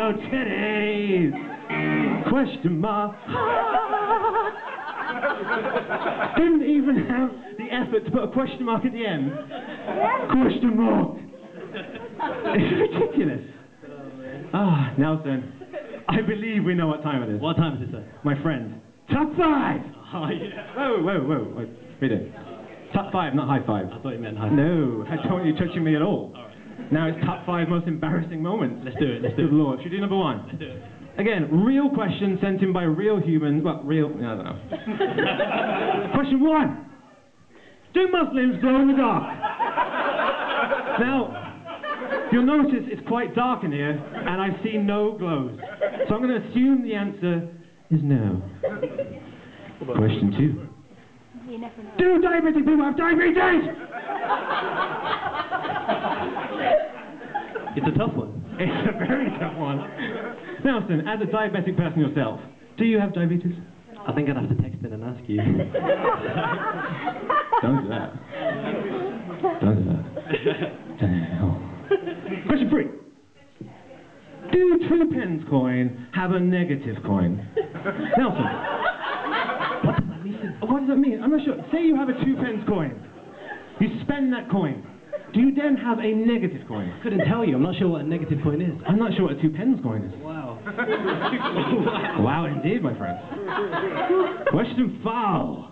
no titties! Question mark. Didn't even have the effort to put a question mark at the end. Question mark. It's ridiculous. Ah, Nelson, I believe we know what time it is. What time is it, sir? My friend. Top 5! Oh, yeah. Whoa. Read it. Top 5, not high 5. I thought you meant high 5. No, I don't want you touching me at all. All right. Now it's top 5 most embarrassing moments. Let's do it, let's do Good it. Lord. Should we do number 1? Let's do it. Again, real question sent in by real humans. Well, real... I don't know. Question 1. Do Muslims glow in the dark? Now, you'll notice it's quite dark in here, and I see no glows. So I'm going to assume the answer is no. Question 2. You never know. Do diabetic people have diabetes? It's a tough one. It's a very tough one. Nelson, as a diabetic person yourself, do you have diabetes? I think I'd have to text in and ask you. Don't do that. Don't do that. Question 3. Do 2 pence coin have a negative coin? Nelson. What does that mean? I'm not sure. Say you have a 2 pence coin. You spend that coin. Do you then have a negative coin? I couldn't tell you. I'm not sure what a negative coin is. I'm not sure what a 2 pence coin is. Wow. Wow, indeed, my friend. Question 4.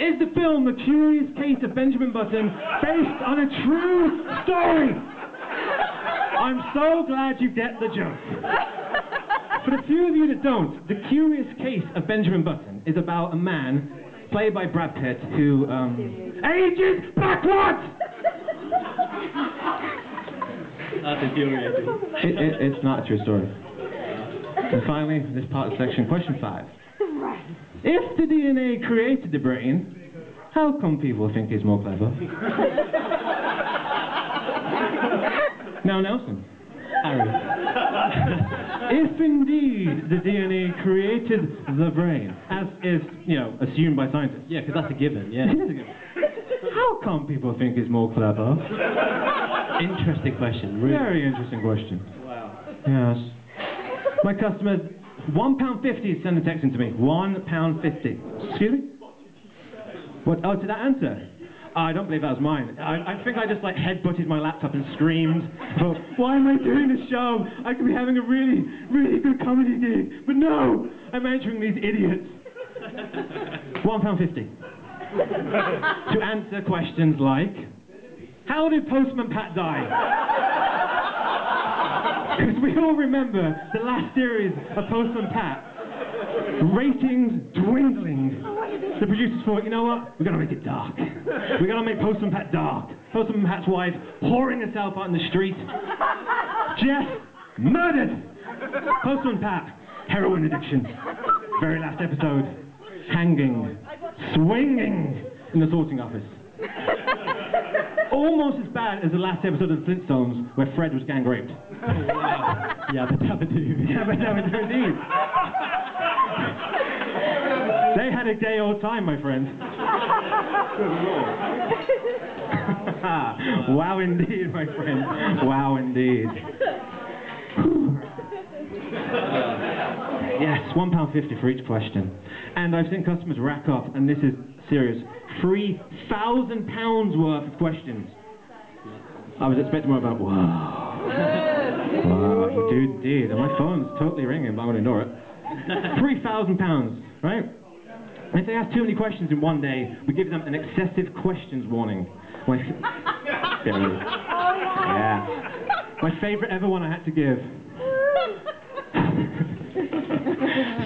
Is the film The Curious Case of Benjamin Button based on a true story? I'm so glad you get the joke. For the few of you that don't, The Curious Case of Benjamin Button is about a man, played by Brad Pitt, who ages backwards! That's infuriating. It's not a true story. And finally, this part of the section, question 5. If the DNA created the brain, how come people think it's more clever? Now, Nelson. Harry. If indeed the DNA created the brain, as is, assumed by scientists. Yeah, because that's a given, yeah. It is a given. How come people think it's more clever? Interesting question, really. Very interesting question. Wow. Yes. My customers, £1.50 send a text in to me. £1.50. Excuse me? What? Oh, to that answer? I don't believe that was mine. I think I just headbutted my laptop and screamed. Thought, why am I doing this show? I could be having a really, really good comedy gig. But no, I'm answering these idiots. £1.50. To answer questions like, how did Postman Pat die? Because we all remember the last series of Postman Pat. Ratings dwindling. The producers thought, you know what? We're going to make it dark. We're going to make Postman Pat dark. Postman Pat's wife whoring herself out in the street. Jeff murdered. Postman Pat, heroin addiction. Very last episode, hanging, swinging in the sorting office. Almost as bad as the last episode of the Flintstones where Fred was gang raped. Yeah, but that would do. Yeah, but that would do indeed. They had a gay old time, my friend. Wow, indeed, my friend. Wow, indeed. Yes, £1.50 for each question. And I've seen customers rack up, and this is serious, £3,000 worth of questions. I was expecting more about, wow. Wow, indeed. And my phone's totally ringing, but I'm going to ignore it. £3,000, right? And if they ask too many questions in one day, we give them an excessive questions warning. Yeah. My favourite ever one I had to give.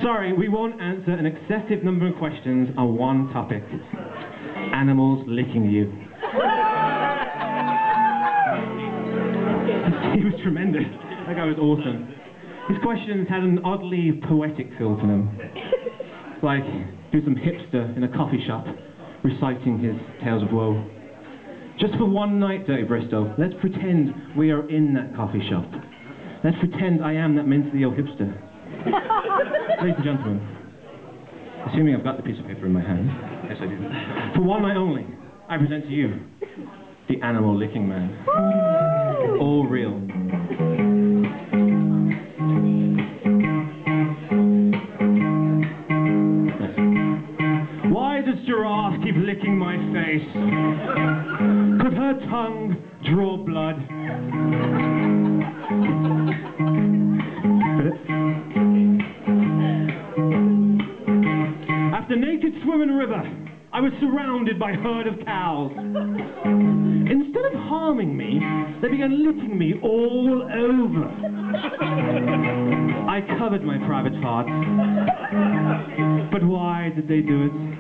Sorry, we won't answer an excessive number of questions on one topic. Animals licking you. He was tremendous. That guy was awesome. His questions had an oddly poetic feel to them. Like, he was some hipster in a coffee shop, reciting his tales of woe. Just for one night, Dirty Bristow, let's pretend we are in that coffee shop. Let's pretend I am that mentally ill hipster. Ladies and gentlemen, assuming I've got the piece of paper in my hand, yes I do, for one night only, I present to you the animal licking man. All real. licking my face. Could her tongue draw blood? After naked swim in a river, I was surrounded by a herd of cows. Instead of harming me, they began licking me all over. I covered my private parts. But why did they do it?